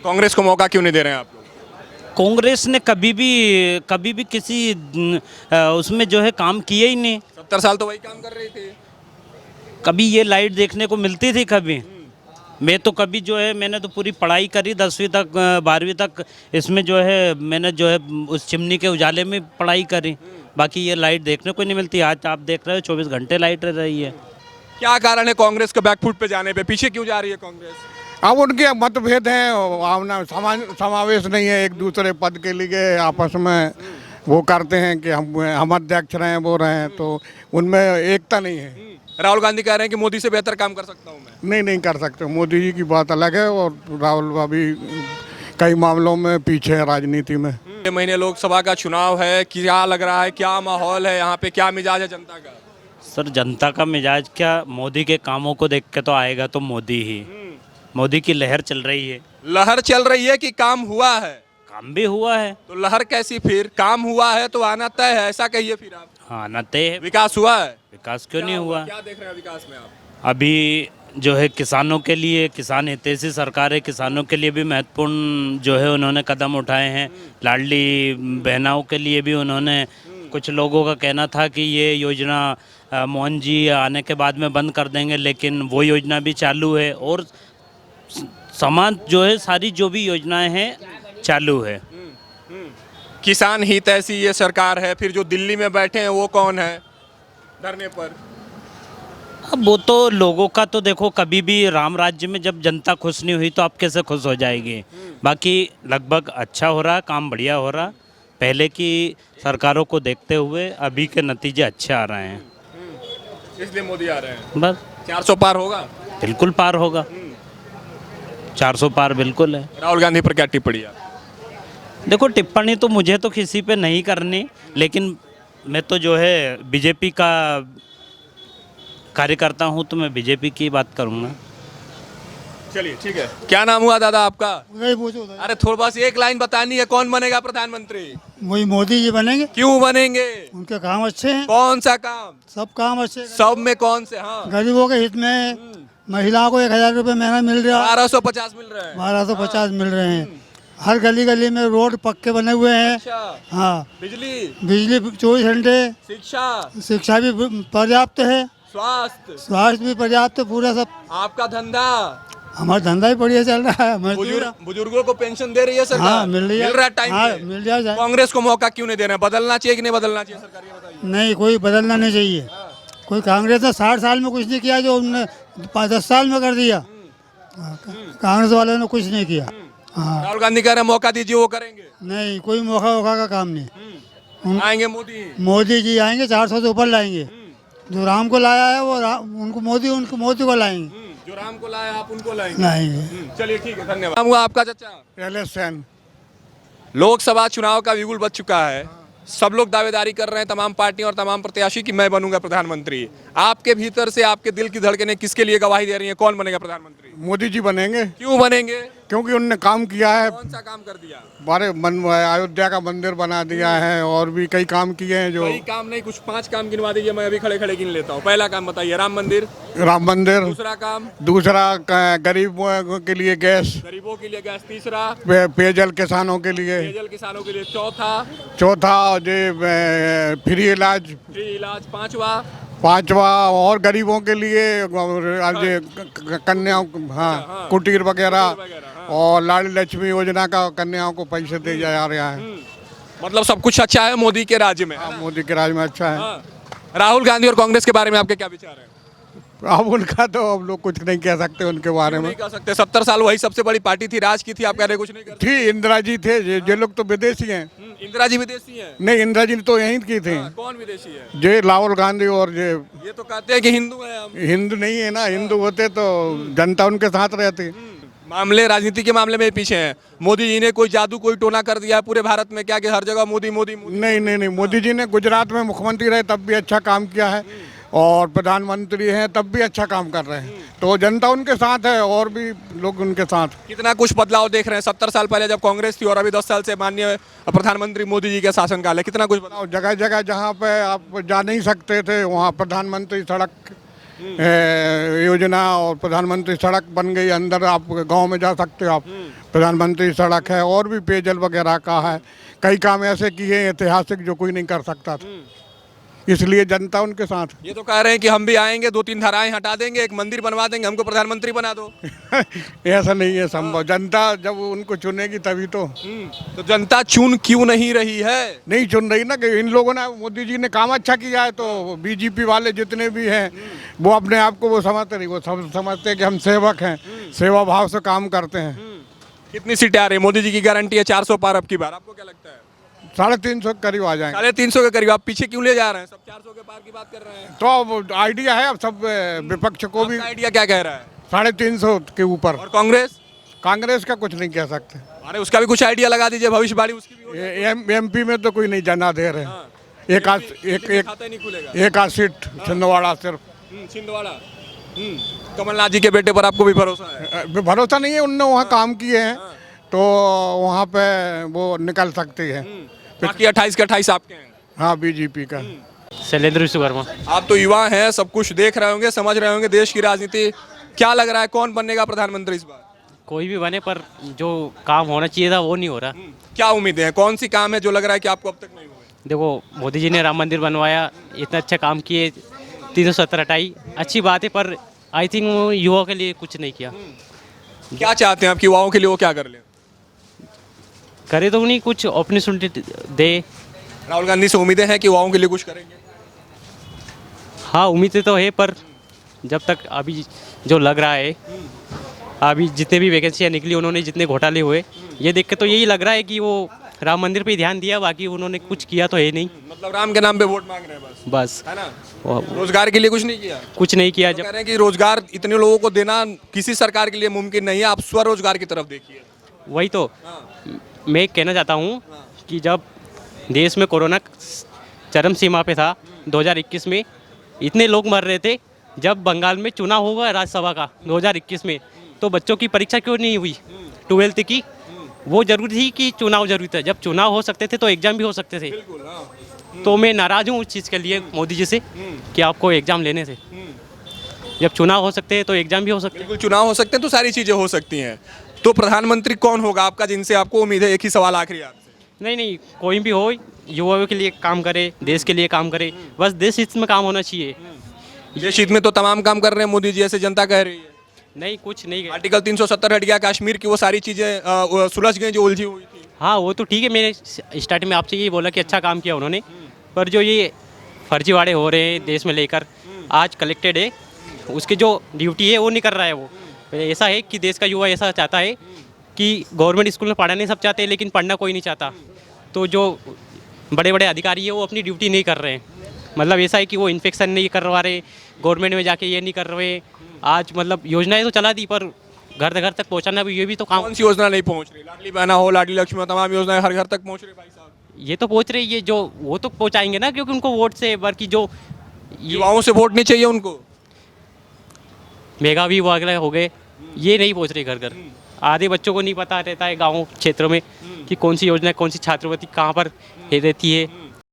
कांग्रेस को मौका क्यों नहीं दे रहे हैं आप लोग? कांग्रेस ने कभी भी किसी उसमें जो है काम किए ही नहीं। 70 साल तो वही काम कर रही थी। कभी ये लाइट देखने को मिलती थी कभी? मैं तो कभी जो है मैंने तो पूरी पढ़ाई करी 10वीं तक 12वीं तक, इसमें जो है मैंने जो है उस चिमनी के उजाले में पढ़ाई करी। बाकी ये लाइट देखने को नहीं मिलती। आज आप देख रहे हो 24 घंटे लाइट रह रही है। क्या कारण है कांग्रेस के बैकफुट पे जाने पे? पीछे क्यों जा रही है कांग्रेस? अब उनके मतभेद हैं, आमना समावेश नहीं है एक दूसरे पद के लिए, आपस में वो करते हैं कि हम अध्यक्ष रहे हैं, वो रहे हैं, तो उनमें एकता नहीं है। राहुल गांधी कह रहे हैं कि मोदी से बेहतर काम कर सकता हूँ मैं। नहीं कर सकते। मोदी जी की बात अलग है और राहुल अभी कई मामलों में पीछे है राजनीति में। ये महीने लोकसभा का चुनाव है, क्या लग रहा है, क्या माहौल है यहाँ पे, क्या मिजाज है जनता का? सर जनता का मिजाज क्या, मोदी के कामों को देख के तो आएगा तो मोदी ही। मोदी की लहर चल रही है। लहर चल रही है कि काम हुआ है? काम भी हुआ है। तो लहर कैसी फिर? काम हुआ है तो आना तय है, ऐसा कहिए फिर आप। हाँ न तय है। विकास हुआ है? विकास क्यों नहीं हुआ? क्या देख रहे हैं विकास में आप? अभी जो है किसानों के लिए, किसान हितैषी सरकार है, किसानों के लिए भी महत्वपूर्ण जो है उन्होंने कदम उठाए हैं। लाडली बहनाओं के लिए भी उन्होंने, कुछ लोगों का कहना था कि ये योजना मोहन जी आने के बाद में बंद कर देंगे, लेकिन वो योजना भी चालू है और समान जो है सारी जो भी योजनाएं हैं चालू है। किसान हित ऐसी ये सरकार है, फिर जो दिल्ली में बैठे हैं वो कौन है धरने पर? अब वो तो लोगों का तो देखो, कभी भी राम राज्य में जब जनता खुश नहीं हुई तो आप कैसे खुश हो जाएगी? बाकी लगभग अच्छा हो रहा, काम बढ़िया हो रहा। पहले की सरकारों को देखते हुए अभी के नतीजे अच्छे आ रहे हैं, इसलिए मोदी आ रहे हैं। बस 400 पार होगा? बिल्कुल पार होगा। 400 पार बिल्कुल है। राहुल गांधी पर क्या टिप्पणी है? देखो टिप्पणी तो मुझे तो किसी पे नहीं करनी, लेकिन मैं तो जो है बीजेपी का कार्यकर्ता हूँ तो मैं बीजेपी की बात करूँगा। चलिए ठीक है। क्या नाम हुआ दादा आपका? वही पूछो। अरे थोड़ा बस एक लाइन बतानी है, कौन बनेगा प्रधानमंत्री? वही मोदी जी बनेंगे। क्यों बनेंगे? उनके काम अच्छे हैं। कौन सा काम? सब काम अच्छे हैं। सब में कौन से? हाँ, गरीबों के हित में महिलाओं को 1000 रुपये महीना मिल रहा है। 1250 मिल रहा है। 1250 मिल रहे हैं। हर गली गली में रोड पक्के बने हुए हैं। अच्छा, हाँ, बिजली 24 घंटे। शिक्षा भी पर्याप्त है। स्वास्थ्य भी पर्याप्त है। पूरा सब। आपका धंधा? हमारा धंधा ही बढ़िया चल रहा है। बुजुर्गों को पेंशन दे रही है सरकार? हाँ, मिल रहा है टाइम पे? मिल जाए। कांग्रेस को मौका क्यों नहीं दे रहे हैं? बदलना चाहिए कि नहीं बदलना चाहिए सरकार, ये बताइए। नहीं, कोई बदलना नहीं चाहिए। कोई कांग्रेस ने 60 साल में कुछ नहीं किया जो उनने 10 साल में कर दिया। कांग्रेस वालों ने कुछ नहीं किया। हाँ, राहुल गांधी कह रहे हैं मौका दीजिए, वो करेंगे? नहीं, कोई मौका का काम नहीं। आएंगे मोदी जी आएंगे, 400 से ऊपर लाएंगे। जो राम को लाया है वो उनको मोदी को लाएंगे। जो राम को लाया आप उनको लाएंगे? लाएंगे। चलिए ठीक है, धन्यवाद। नाम हुआ आपका चाचा? पहले सैन। लोकसभा चुनाव का बिगुल बज चुका है। सब लोग दावेदारी कर रहे हैं, तमाम पार्टियां और तमाम प्रत्याशी कि मैं बनूंगा प्रधानमंत्री। आपके भीतर से आपके दिल की धड़कनें किसके लिए गवाही दे रही हैं? कौन बनेगा प्रधानमंत्री? मोदी जी बनेंगे। क्यों बनेंगे? क्योंकि उनने काम किया है। कौन सा काम कर दिया? अयोध्या का मंदिर बना दिया है और भी कई काम किए हैं। जो कई काम नहीं, कुछ 5 काम गिनवा दीजिए, मैं अभी खड़े खड़े गिन लेता हूँ। पहला काम बताइए। राम मंदिर। दूसरा काम? दूसरा गरीबों के लिए गैस। गरीबों के लिए गैस। तीसरा? पेयजल किसानों के लिए। किसानों के लिए। चौथा फ्री इलाज। पांचवा और गरीबों के लिए कन्याओं, हाँ, कुटीर वगैरह, और लाडली लक्ष्मी योजना का कन्याओं को पैसे दे जा रहा है। मतलब सब कुछ अच्छा है मोदी के राज्य में? मोदी के राज्य में अच्छा है। राहुल गांधी और कांग्रेस के बारे में आपके क्या विचार हैं? अब उनका तो अब लोग कुछ नहीं कह सकते उनके बारे में। नहीं कह सकते? 70 साल वही सबसे बड़ी पार्टी थी, राज की थी, आप कह रहे कुछ नहीं करते? थी, इंदिरा जी थे। ये लोग तो विदेशी हैं। इंदिरा जी विदेशी हैं? नहीं, इंदिरा जी तो यहीं की थी। कौन विदेशी है? जे राहुल गांधी और ये तो कहते हैं कि हिंदू है हम। हिंदू नहीं है ना। हिंदू होते तो जनता उनके साथ रहती। मामले, राजनीति के मामले में पीछे हैं। मोदी जी ने कोई जादू, कोई टोना कर दिया पूरे भारत में क्या कि हर जगह मोदी मोदी मोदी? नहीं, मोदी जी ने गुजरात में मुख्यमंत्री रहे तब भी अच्छा काम किया है, और प्रधानमंत्री हैं तब भी अच्छा काम कर रहे हैं। तो जनता उनके साथ है और भी लोग उनके साथ। कितना कुछ बदलाव देख रहे हैं। 70 साल पहले जब कांग्रेस थी और अभी 10 साल से माननीय प्रधानमंत्री मोदी जी के शासनकाल है, कितना कुछ बदलाव। जगह जगह जहाँ पे आप जा नहीं सकते थे वहाँ प्रधानमंत्री सड़क योजना और प्रधानमंत्री सड़क बन गई। अंदर आप गांव में जा सकते हो आप। प्रधानमंत्री सड़क है और भी पेयजल वगैरह का है। कई काम ऐसे किए हैं ऐतिहासिक जो कोई नहीं कर सकता था, इसलिए जनता उनके साथ। ये तो कह रहे हैं कि हम भी आएंगे, 2-3 धाराएं हटा देंगे, एक मंदिर बनवा देंगे, हमको प्रधानमंत्री बना दो। ऐसा नहीं है संभव, जनता जब उनको चुनेगी तभी तो। तो जनता चुन क्यों नहीं रही है? नहीं चुन रही ना, कि इन लोगों ने, मोदी जी ने काम अच्छा किया है तो बीजेपी वाले जितने भी हैं वो अपने आप को वो समझते नहीं, वो समझते हैं कि हम सेवक हैं, सेवा भाव से काम करते हैं। कितनी सीटें आ रही है? मोदी जी की गारंटी है 400 पार अब की बार, आपको क्या लगता है? 350 के करीब आ जाएंगे। 350 के करीब। आप पीछे क्यों ले जा रहे हैं? सब 400 के पार की बात कर रहे हैं। तो अब आइडिया है, अब सब विपक्ष को भी आपका आइडिया क्या कह रहा है? 350 के ऊपर। और कांग्रेस? कांग्रेस का कुछ नहीं कह सकते। अरे उसका भी कुछ आइडिया लगा दीजिए, भविष्यवाणी उसकी भी हो जाए। एमपी में तो कोई नहीं जाना दे रहे। हाँ। एक आध खाता ही नहीं खुलेगा। एक आध सीट छिंदवाड़ा सिर्फ। छिंदवाड़ा। कमलनाथ जी के बेटे पर आपको भी भरोसा है? भरोसा नहीं है, उनने वहाँ काम किए हैं तो वहाँ पे वो निकल सकती है। बाकी 28 के 28 आपके हैं। हाँ, बीजेपी का। शैलेंद्र विश्वकर्मा। आप तो युवा हैं, सब कुछ देख रहे होंगे, समझ रहे होंगे देश की राजनीति। क्या लग रहा है कौन बनेगा प्रधानमंत्री इस बार? कोई भी बने पर जो काम होना चाहिए था वो नहीं हो रहा। क्या उम्मीदें हैं? कौन सी काम है जो लग रहा है कि आपको अब तक नहीं हुए? देखो मोदी जी ने राम मंदिर बनवाया, इतना अच्छा काम किए, 370 हटाई, अच्छी बात है, पर आई थिंक वो युवाओं के लिए कुछ नहीं किया। क्या चाहते हैं आप कि युवाओं के लिए वो क्या कर लें? करे तो उन्हीं कुछ अपॉर्चुनिटी दे। राहुल गांधी से उम्मीदें हैं कि युवाओं के लिए कुछ करेंगे? हाँ उम्मीदें तो है, पर जब तक अभी जो लग रहा है, अभी जितने भी वैकेंसियाँ निकली उन्होंने जितने घोटाले हुए, ये देख के तो यही लग रहा है कि वो राम मंदिर पे ध्यान दिया, बाकी उन्होंने कुछ किया तो है नहीं। मतलब राम के नाम पे वोट मांग रहे हैं बस, बस है ना? वो रोजगार के लिए कुछ नहीं किया? कुछ नहीं किया। तो जब कह रहे हैं कि रोजगार इतने लोगों को देना किसी सरकार के लिए मुमकिन नहीं है, आप स्वरोजगार की तरफ देखिए। वही तो हाँ। मैं कहना चाहता हूँ कि जब देश में कोरोना चरम सीमा पे था 2021 में, इतने लोग मर रहे थे, जब बंगाल में चुनाव होगा राज्यसभा का 2021 में, तो बच्चों की परीक्षा क्यों नहीं हुई 12th की? वो जरूरी थी कि चुनाव जरूरी था। जब चुनाव हो सकते थे तो एग्जाम भी हो सकते थे। तो मैं नाराज़ हूँ उस चीज़ के लिए मोदी जी से कि आपको एग्ज़ाम लेने से। जब चुनाव हो सकते हैं तो एग्जाम भी हो सकते हैं। बिल्कुल, चुनाव हो सकते हैं तो सारी चीजें हो सकती हैं। तो प्रधानमंत्री कौन होगा आपका जिनसे आपको उम्मीद है? एक ही सवाल आखिरी आपसे। नहीं, कोई भी हो, युवाओं के लिए काम करे, देश के लिए काम करे, बस देश हित में काम होना चाहिए। देश हित में तो तमाम काम कर रहे हैं मोदी जी, ऐसे जनता कह रही है। नहीं, कुछ नहीं। आर्टिकल 370 हट गया, कश्मीर की वो सारी चीजें सुलझ गई जो उलझी हुई थी। हाँ वो तो ठीक है, मैंने स्टार्ट में आपसे यही बोला कि अच्छा काम किया उन्होंने, पर जो ये फर्जीवाड़े हो रहे हैं देश में लेकर, आज कलेक्टेड है, उसकी जो ड्यूटी है वो नहीं कर रहा है। वो ऐसा है कि देश का युवा ऐसा चाहता है कि गवर्नमेंट स्कूल में पढ़ाने सब चाहते हैं लेकिन पढ़ना कोई नहीं चाहता। तो जो बड़े बड़े अधिकारी है वो अपनी ड्यूटी नहीं कर रहे हैं। मतलब ऐसा है कि वो इन्फेक्शन नहीं करवा रहे, गवर्नमेंट में जाके ये नहीं कर रहे। आज मतलब योजनाएं तो चला दी, पर घर तक पहुंचाना भी, ये भी तो काम। कौन सी योजना नहीं पहुंच रही? लाडली बहना हो, लाडली लक्ष्मी हो, तमाम योजनाएं हर घर तक पहुंच रही भाई साहब। ये तो पहुंच रही है, जो वो तो पहुंचाएंगे ना, क्योंकि उनको वोट से, बाकी जो युवाओं से वोट नहीं चाहिए उनको। मेगा भी वगैरह हो गए, ये नहीं पहुंच रही घर घर। आधे बच्चों को नहीं पता रहता है गाँव क्षेत्रों में कि कौन सी योजना, कौन सी छात्रवृत्ति कहाँ पर रहती है।